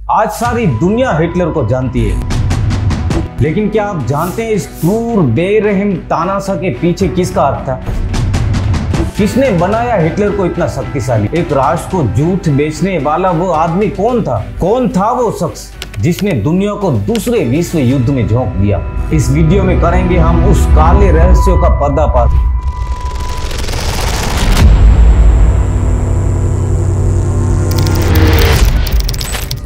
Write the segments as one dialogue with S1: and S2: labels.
S1: आज सारी दुनिया हिटलर को जानती है, लेकिन क्या आप जानते हैं इस क्रूर बेरहम तानाशाह के पीछे किसका हाथ था? किसने बनाया हिटलर को इतना शक्तिशाली? एक राष्ट्र को झूठ बेचने वाला वो आदमी कौन था? कौन था वो शख्स जिसने दुनिया को दूसरे विश्व युद्ध में झोंक दिया? इस वीडियो में करेंगे हम उस काले रहस्यों का पर्दाफाश।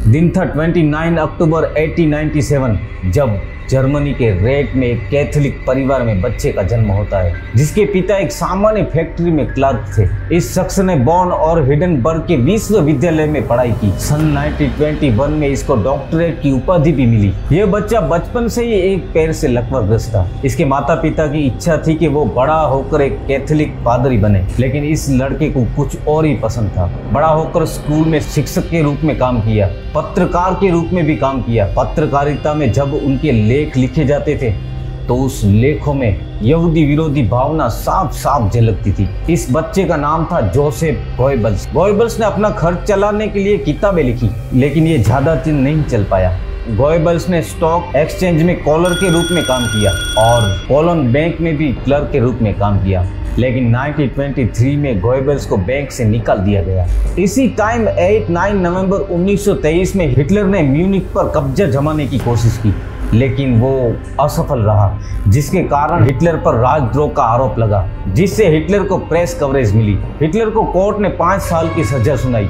S1: दिन था 29 अक्टूबर 1897 जब जर्मनी के रेट में एक कैथोलिक परिवार में बच्चे का जन्म होता है, जिसके पिता एक सामान्य फैक्ट्री में क्लर्क थे। इस शख्स ने बॉर्न और हिडेनबर्ग के विश्वविद्यालय में पढ़ाई की। सन 1921 में इसको डॉक्टरेट की उपाधि भी मिली। यह बच्चा बचपन से ही एक पैर से लकवाग्रस्त था। इसके माता पिता की इच्छा थी कि वो बड़ा होकर एक कैथोलिक पादरी बने, लेकिन इस लड़के को कुछ और ही पसंद था। बड़ा होकर स्कूल में शिक्षक के रूप में काम किया, पत्रकार के रूप में भी काम किया। पत्रकारिता में जब उनके लेख लिखे जाते थे तो उस लेखों में यहूदी विरोधी भावना साफ साफ झलकती थी। इस बच्चे का नाम था जोसेफ गोएबल्स। गोएबल्स ने अपना खर्च चलाने के लिए किताबें लिखी, लेकिन ये ज्यादा दिन नहीं चल पाया। गोएबल्स ने स्टॉक एक्सचेंज में कॉलर के रूप में काम किया और कोलोन बैंक में भी क्लर्क के रूप में काम किया, लेकिन 1923 में गोएबल्स को बैंक से निकाल दिया गया। इसी टाइम 8-9 नवंबर 1923 में हिटलर ने म्यूनिख पर कब्जा जमाने की कोशिश की, लेकिन वो असफल रहा, जिसके कारण हिटलर पर राजद्रोह का आरोप लगा, जिससे हिटलर को प्रेस कवरेज मिली। हिटलर को कोर्ट ने 5 साल की सजा सुनाई,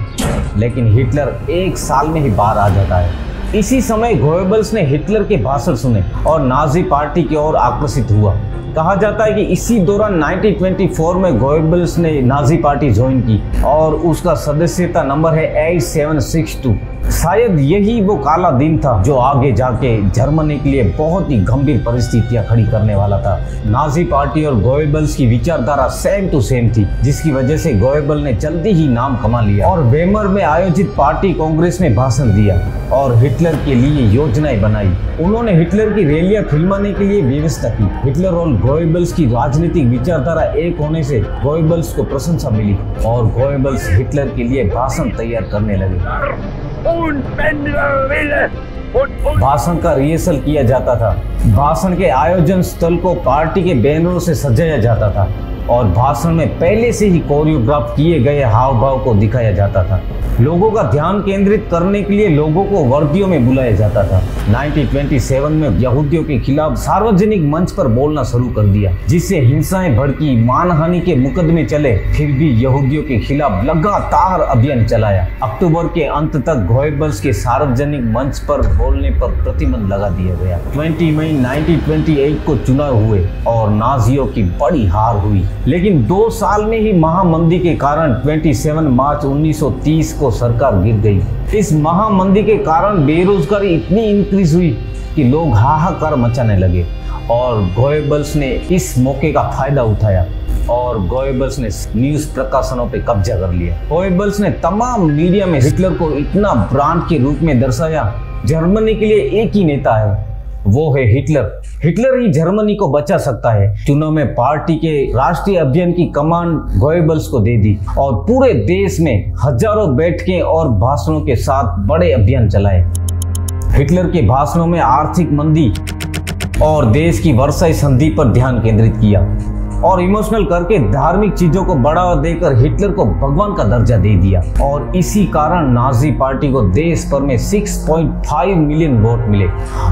S1: लेकिन हिटलर 1 साल में ही बाहर आ जाता है। इसी समय गोएबल्स ने हिटलर के भाषण सुने और नाजी पार्टी की ओर आकर्षित हुआ। कहा जाता है कि इसी दौरान 1924 में गोएबल्स ने नाजी पार्टी ज्वाइन की और उसका सदस्यता नंबर है 8762। शायद यही वो काला दिन था जो आगे जाके जर्मनी के लिए बहुत ही गंभीर परिस्थितियां खड़ी करने वाला था। नाजी पार्टी और गोएबल्स की विचारधारा सेम टू सेम थी, जिसकी वजह से गोएबल ने जल्दी ही नाम कमा लिया और वेमर में आयोजित पार्टी कांग्रेस में भाषण दिया और हिटलर के लिए योजनाएं बनाई। उन्होंने हिटलर की रैलियां फिल्माने के लिए व्यवस्था की। हिटलर और गोएबल्स की राजनीतिक विचारधारा एक होने से गोएबल्स को प्रशंसा मिली और गोएबल्स हिटलर के लिए भाषण तैयार करने लगे। भाषण का रिहर्सल किया जाता था। भाषण के आयोजन स्थल को पार्टी के बैनरों से सजाया जाता था और भाषण में पहले से ही कोरियोग्राफ किए गए हाव भाव को दिखाया जाता था। लोगों का ध्यान केंद्रित करने के लिए लोगों को वर्दियों में बुलाया जाता था। 1927 में यहूदियों के खिलाफ सार्वजनिक मंच पर बोलना शुरू कर दिया, जिससे हिंसाएं भड़की, मानहानि के मुकदमे चले। फिर भी यहूदियों के खिलाफ लगातार अभियान चलाया। अक्टूबर के अंत तक गोएबल्स के सार्वजनिक मंच पर बोलने पर प्रतिबंध लगा दिया गया। 20 मई 1928 को चुनाव हुए और नाजियों की बड़ी हार हुई, लेकिन 2 साल में ही महामंदी के कारण 27 मार्च 1930 को सरकार गिर गई। इस महामंदी के कारण बेरोजगारी इतनी इंक्रीज हुई कि लोग हाहाकार मचाने लगे और गोएबल्स ने इस मौके का फायदा उठाया और गोएबल्स ने न्यूज प्रकाशनों पे कब्जा कर लिया। गोएबल्स ने तमाम मीडिया में हिटलर को इतना ब्रांड के रूप में दर्शाया। जर्मनी के लिए एक ही नेता है, वो है हिटलर। हिटलर ही जर्मनी को बचा सकता है। चुनाव में पार्टी के राष्ट्रीय अभियान की कमान गोएबल्स को दे दी और पूरे देश में हजारों बैठकें और भाषणों के साथ बड़े अभियान चलाए। हिटलर के भाषणों में आर्थिक मंदी और देश की वर्साई संधि पर ध्यान केंद्रित किया और इमोशनल करके धार्मिक चीजों को बढ़ावा देकर हिटलर को भगवान का दर्जा दे दिया और इसी कारण नाजी पार्टी को देश भर में 6.5 मिलियन वोट मिले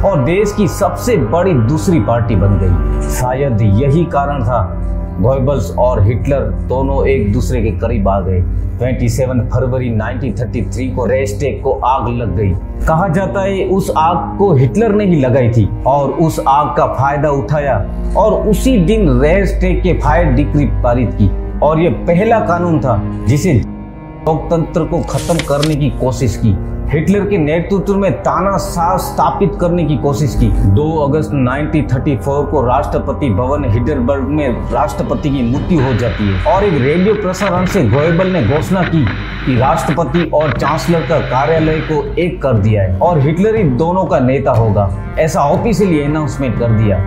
S1: और देश की सबसे बड़ी दूसरी पार्टी बन गई। शायद यही कारण था गोएबल्स और हिटलर दोनों एक दूसरे के करीब आ गए। 27 फरवरी 1933 को रेस्टेक को आग लग गई। कहा जाता है उस आग को हिटलर ने ही लगाई थी और उस आग का फायदा उठाया और उसी दिन रेस्टेक के फायर डिक्री पारित की और यह पहला कानून था जिसे लोकतंत्र को खत्म करने की कोशिश की। हिटलर के नेतृत्व में तानाशाह स्थापित करने की कोशिश की। 2 अगस्त 1934 को राष्ट्रपति भवन हिडेनबर्ग में राष्ट्रपति की मृत्यु हो जाती है और एक रेडियो प्रसारण से गोएबल ने घोषणा की कि राष्ट्रपति और चांसलर का कार्यालय को एक कर दिया है और हिटलर ही दोनों का नेता होगा। ऐसा ऑफिशियली अनाउंसमेंट कर दिया।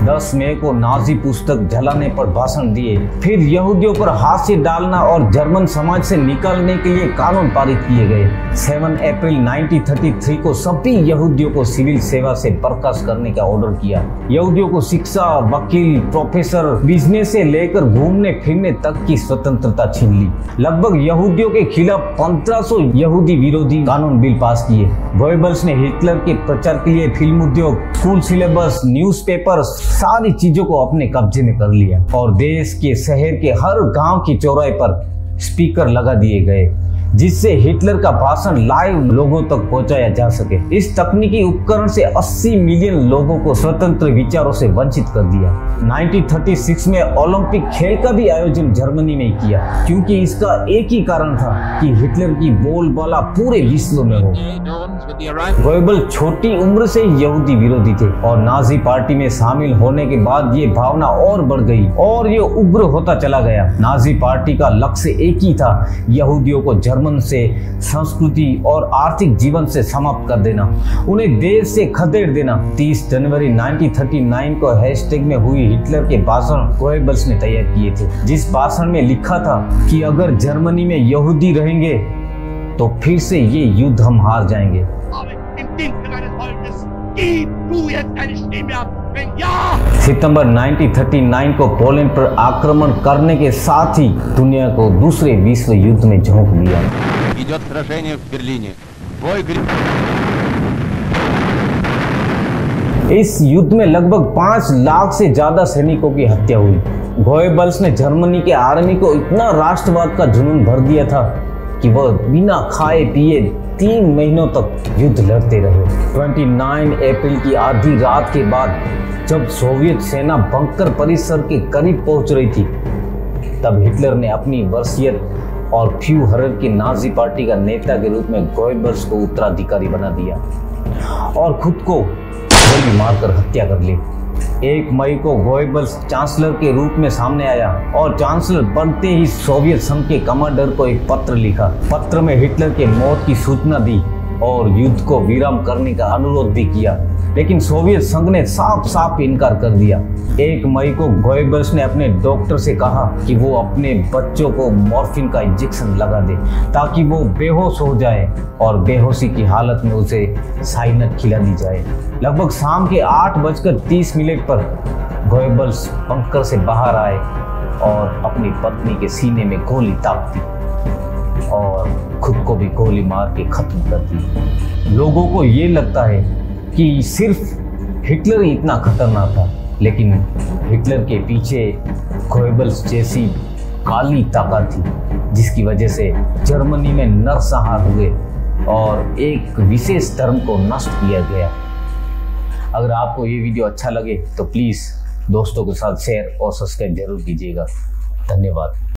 S1: 10 मई को नाजी पुस्तक जलाने पर भाषण दिए, फिर यहूदियों पर हाशिए डालना और जर्मन समाज से निकालने के लिए कानून पारित किए गए। 7 अप्रैल 1933 को सभी यहूदियों को सिविल सेवा से बर्खास्त करने का ऑर्डर किया। यहूदियों को शिक्षा, वकील, प्रोफेसर, बिजनेस से लेकर घूमने फिरने तक की स्वतंत्रता छीन ली। लगभग यहूदियों के खिलाफ 1500 यहूदी विरोधी कानून बिल पास किए। गोएबल्स ने हिटलर के प्रचार के लिए फिल्म उद्योग, स्कूल सिलेबस, न्यूज़पेपर, सारी चीजों को अपने कब्जे में कर लिया और देश के शहर के हर गांव की चौराहे पर स्पीकर लगा दिए गए, जिससे हिटलर का भाषण लाइव लोगों तक पहुंचाया जा सके। इस तकनीकी उपकरण से 80 मिलियन लोगों को स्वतंत्र विचारों से वंचित कर दिया। 1936 में ओलंपिक खेल का भी आयोजन जर्मनी में किया, क्योंकि इसका एक ही कारण था कि हिटलर की बोलबाला पूरे विश्व में हो। गोएबल छोटी उम्र से यहूदी विरोधी थे और नाजी पार्टी में शामिल होने के बाद ये भावना और बढ़ गई और ये उग्र होता चला गया। नाजी पार्टी का लक्ष्य एक ही था, यहूदियों को जर्मन से, संस्कृति और आर्थिक जीवन से समाप्त कर देना, उन्हें देश से खदेड़ देना। 30 जनवरी 1939 को हैशटैग में हुई हिटलर के भाषण गोएबल्स ने तैयार किए थे, जिस भाषण में लिखा था कि अगर जर्मनी में यहूदी रहेंगे तो फिर से ये युद्ध हम हार जाएंगे। सितंबर 1939 को पोलैंड पर आक्रमण करने के साथ ही दुनिया को दूसरे विश्व युद्ध में झोंक दिया। इस युद्ध में लगभग 5 लाख से ज्यादा सैनिकों की हत्या हुई। गोएबल्स ने जर्मनी के आर्मी को इतना राष्ट्रवाद का जुनून भर दिया था कि वह बिना खाए पिए 3 महीनों तक युद्ध लड़ते रहे। 29 अप्रैल की आधी रात के बाद जब सोवियत सेना बंकर परिसर के करीब पहुंच रही थी, तब हिटलर ने अपनी वसीयत और फ्यूहरर की नाजी पार्टी का नेता के रूप में गोएबल्स को उत्तराधिकारी बना दिया और खुद को गोली मारकर हत्या कर ली। 1 मई को गोएबल्स चांसलर के रूप में सामने आया और चांसलर बनते ही सोवियत संघ के कमांडर को एक पत्र लिखा। पत्र में हिटलर के मौत की सूचना दी और युद्ध को विराम करने का अनुरोध भी किया, लेकिन सोवियत संघ ने साफ साफ इनकार कर दिया। 1 मई को गोएबल्स ने अपने डॉक्टर से कहा कि वो अपने बच्चों को मॉर्फिन का इंजेक्शन लगा दे ताकि वो बेहोश हो जाए और बेहोशी की हालत में उसे साइनर खिला दी जाए। लगभग शाम के 8:30 पर गोएबल्स बंकर से बाहर आए और अपनी पत्नी के सीने में गोली दाग दी और खुद को भी गोली मार के खत्म कर दी। लोगों को ये लगता है कि सिर्फ हिटलर ही इतना खतरनाक था, लेकिन हिटलर के पीछे गोएबल्स जैसी काली ताकत थी, जिसकी वजह से जर्मनी में नरसंहार हुए और एक विशेष धर्म को नष्ट किया गया। अगर आपको ये वीडियो अच्छा लगे तो प्लीज़ दोस्तों के साथ शेयर और सब्सक्राइब जरूर कीजिएगा। धन्यवाद।